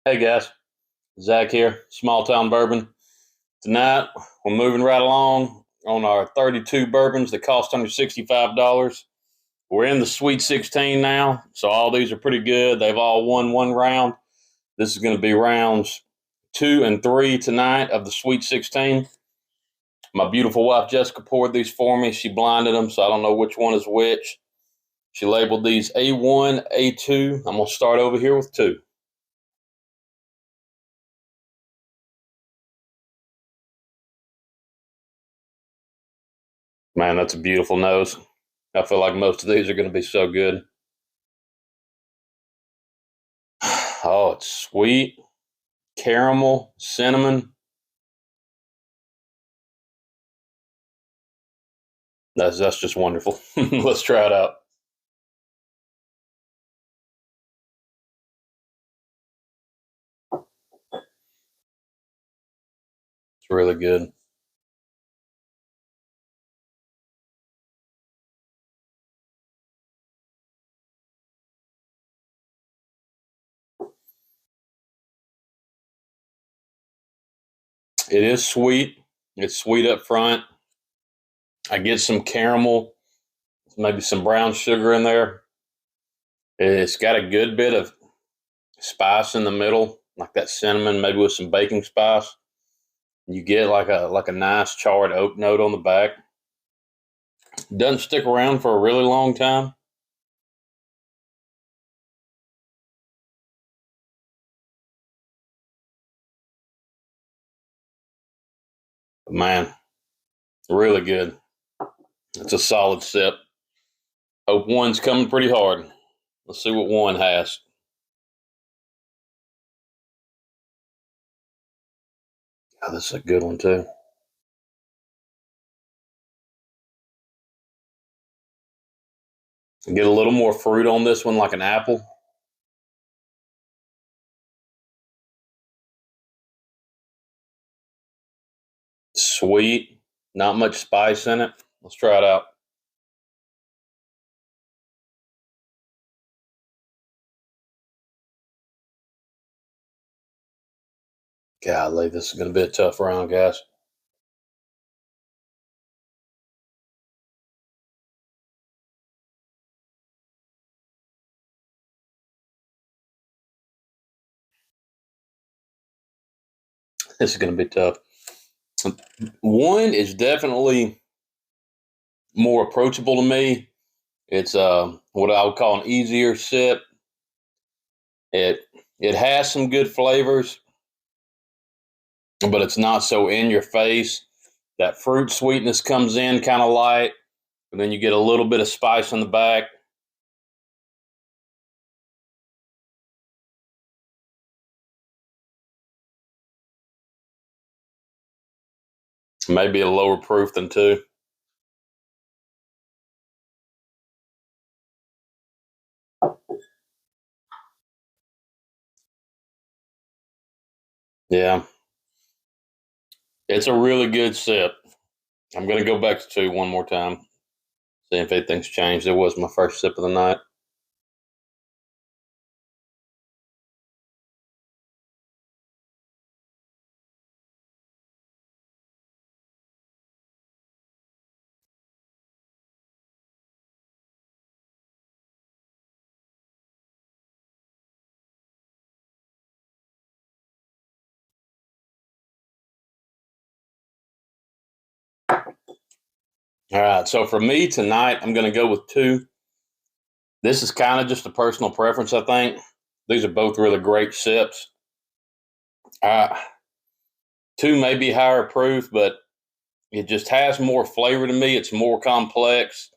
Hey guys, Zach here, Small Town Bourbon. Tonight we're moving right along on our 32 bourbons that cost under $65. We're in the Sweet 16 now, so all these are pretty good. They've all won one round. This is going to be rounds 2 and 3 tonight of the Sweet 16. My beautiful wife Jessica poured these for me. She blinded them, so I don't know which one is which. She labeled these A1, A2. I'm going to start over here with 2. Man, that's a beautiful nose. I feel like most of these are going to be so good. Oh, it's sweet, caramel, cinnamon. That's just wonderful. Let's try it out. It's really good. It is sweet. It's sweet up front. I get some caramel, maybe some brown sugar in there. It's got a good bit of spice in the middle, like that cinnamon, maybe with some baking spice. You get like a nice charred oak note on the back. Doesn't stick around for a really long time. But man, really good. It's a solid sip. Hope one's coming pretty hard. Let's see what one has. Oh, this is a good one too. Get a little more fruit on this one, like an apple. Sweet, not much spice in it. Let's try it out. Golly, this is going to be a tough round, guys. This is going to be tough. One is definitely more approachable to me. It's what I would call an easier sip. It it has some good flavors, but it's not so in your face. That fruit sweetness comes in kind of light, and then you get a little bit of spice on the back. Maybe a lower proof than 2. Yeah, it's a really good sip. I'm going to go back to 2 one more time, see if anything's changed. It was my first sip of the night. All right, so for me tonight, I'm going to go with 2. This is kind of just a personal preference, I think. These are both really great sips. Uh, 2 may be higher proof, but it just has more flavor to me. It's more complex.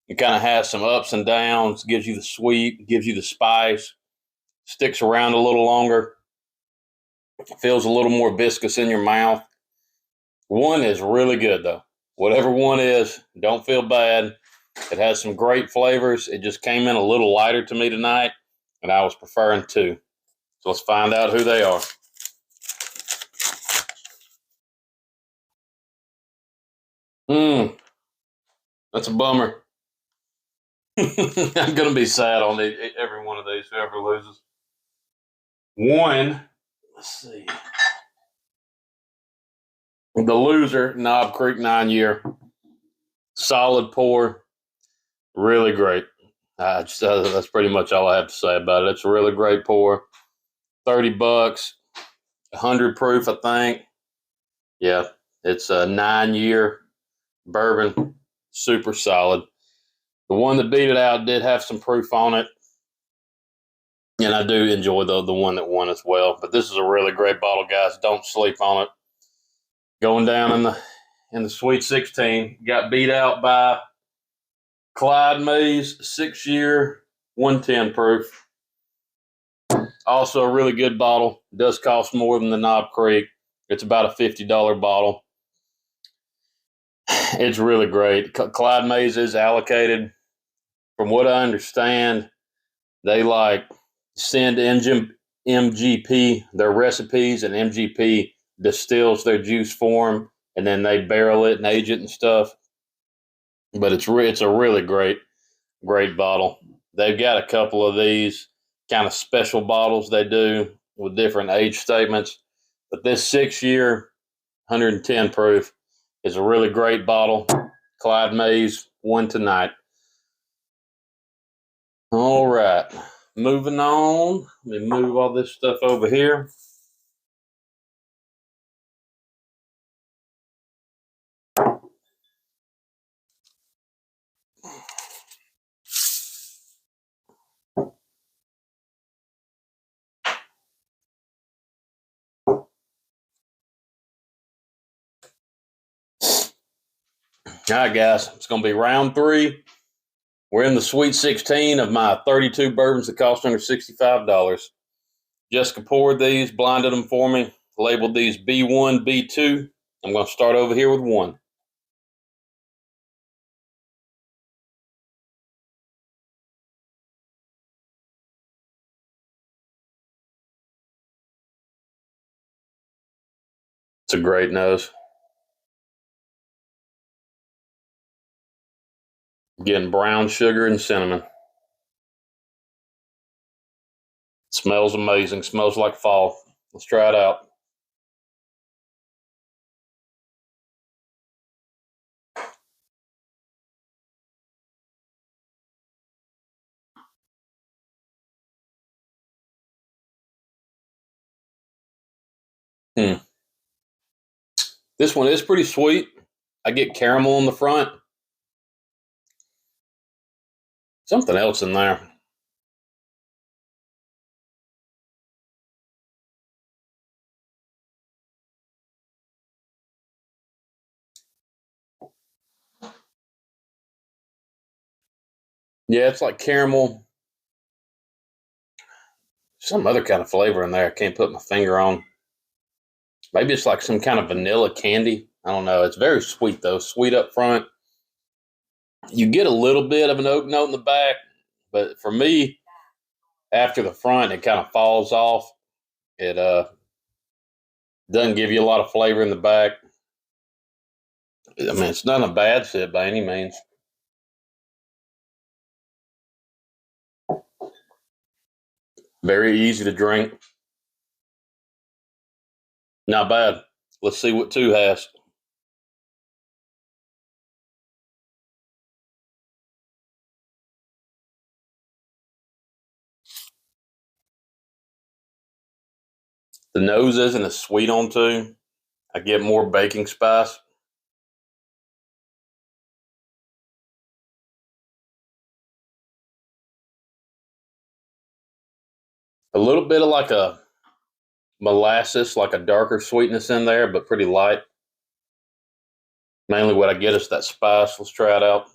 It kind of has some ups and downs, gives you the sweet, gives you the spice, sticks around a little longer, feels a little more viscous in your mouth. One is really good, though. Whatever one is, don't feel bad. It has some great flavors. It just came in a little lighter to me tonight, and I was preferring 2. So let's find out who they are. That's a bummer. I'm going to be sad on every one of these, whoever loses. One let's see. The Loser Knob Creek 9-year. Solid pour. Really great. That's pretty much all I have to say about it. It's a really great pour. $30, 100 proof, I think. Yeah, it's a 9-year bourbon. Super solid. The one that beat it out did have some proof on it. And I do enjoy the one that won as well. But this is a really great bottle, guys. Don't sleep on it. Going down in the Sweet 16, got beat out by Clyde Mays, 6-year, 110 proof. Also a really good bottle. It does cost more than the Knob Creek. It's about a $50 bottle. It's really great. Clyde Mays is allocated. From what I understand, they send MGP their recipes, and MGP distills their juice for them, and then they barrel it and age it and stuff. But it's a really great bottle. They've got a couple of these kind of special bottles they do with different age statements. But this 6-year, 110 proof is a really great bottle. Clyde Mays won tonight. All right, moving on. Let me move all this stuff over here. All right, guys, it's going to be round 3. We're in the Sweet 16 of my 32 bourbons that cost under $65. Jessica poured these, blinded them for me, labeled these B1, B2. I'm going to start over here with 1. It's a great nose. Getting brown sugar and cinnamon. Smells amazing. Smells like fall. Let's try it out. This one is pretty sweet. I get caramel on the front. Something else in there. Yeah, it's like caramel. Some other kind of flavor in there I can't put my finger on. Maybe it's like some kind of vanilla candy. I don't know. It's very sweet, though. Sweet up front. You get a little bit of an oak note in the back, but for me, after the front, it kind of falls off. It doesn't give you a lot of flavor in the back. I mean, it's not a bad sip by any means. Very easy to drink. Not bad. Let's see what 2 has. The nose isn't as sweet on 2. I get more baking spice. A little bit of like a molasses, like a darker sweetness in there, but pretty light. Mainly what I get is that spice. Let's try it out.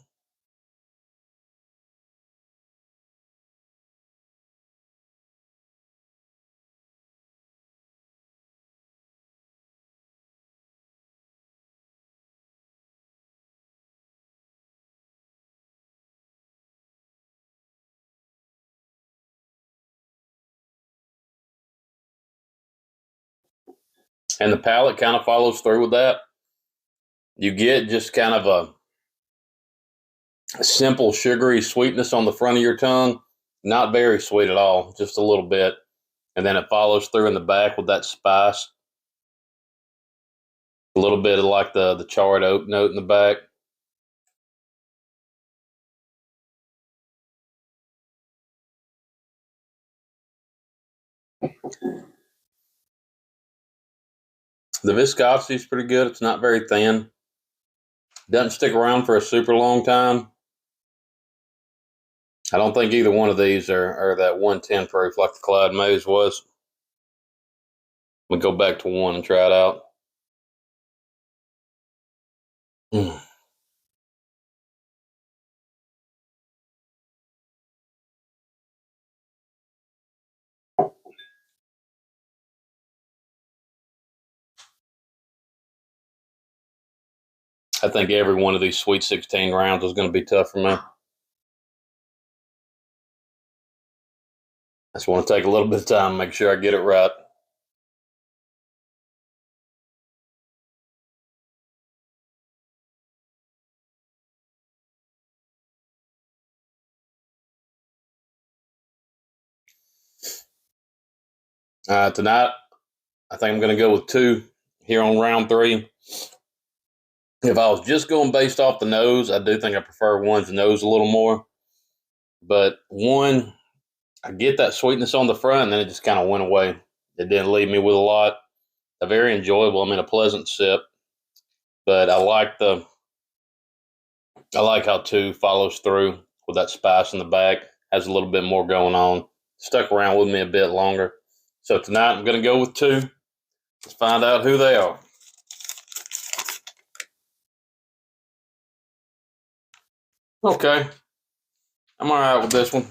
And the palate kind of follows through with that. You get just kind of a simple sugary sweetness on the front of your tongue. Not very sweet at all, just a little bit. and then it follows through in the back with that spice. A little bit of like the charred oak note in the back. The viscosity is pretty good. It's not very thin. Doesn't stick around for a super long time. I don't think either one of these are that 110 proof like the Clyde Mays was. We'll go back to one and try it out. I think every one of these Sweet 16 rounds is going to be tough for me. I just want to take a little bit of time, make sure I get it right. Tonight, I think I'm going to go with 2 here on round 3. If I was just going based off the nose, I do think I prefer 1's nose a little more. But 1, I get that sweetness on the front, and then it just kind of went away. It didn't leave me with a lot. A very enjoyable, a pleasant sip. But I like how 2 follows through with that spice in the back. Has a little bit more going on. Stuck around with me a bit longer. So tonight I'm going to go with 2. Let's find out who they are. Okay. I'm all right with this one.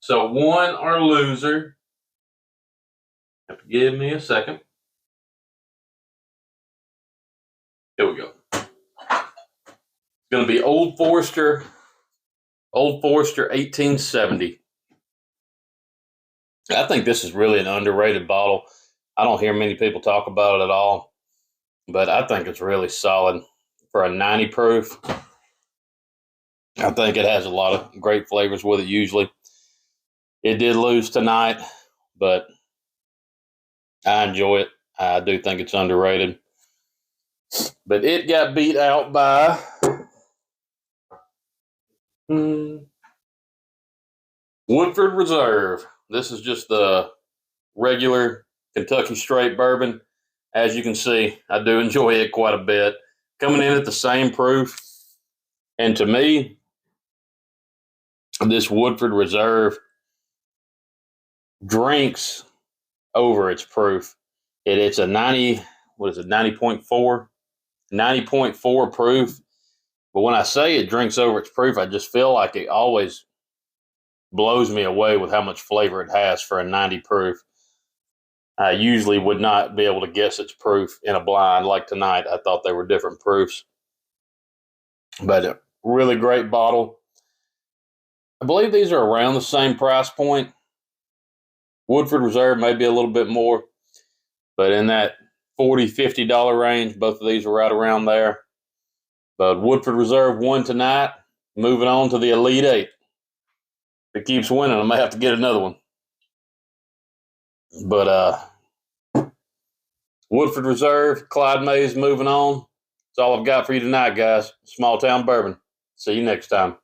So 1, our loser. Have to give me a second. Here we go. It's going to be Old Forester 1870. I think this is really an underrated bottle. I don't hear many people talk about it at all, but I think it's really solid for a 90 proof. I think it has a lot of great flavors with it usually. It did lose tonight, but I enjoy it. I do think it's underrated. But it got beat out by Woodford Reserve. This is just the regular Kentucky straight bourbon. As you can see, I do enjoy it quite a bit. Coming in at the same proof. And to me, this Woodford Reserve drinks over its proof. It's a 90.4? 90.4 proof. But when I say it drinks over its proof, I just feel like it always blows me away with how much flavor it has for a 90 proof. I usually would not be able to guess its proof in a blind like tonight. I thought they were different proofs. But a really great bottle. I believe these are around the same price point. Woodford Reserve may be a little bit more, but in that $40, $50 range, both of these are right around there. But Woodford Reserve won tonight. Moving on to the Elite 8. If it keeps winning, I may have to get another one. But Woodford Reserve, Clyde Mays moving on. That's all I've got for you tonight, guys. Small Town Bourbon. See you next time.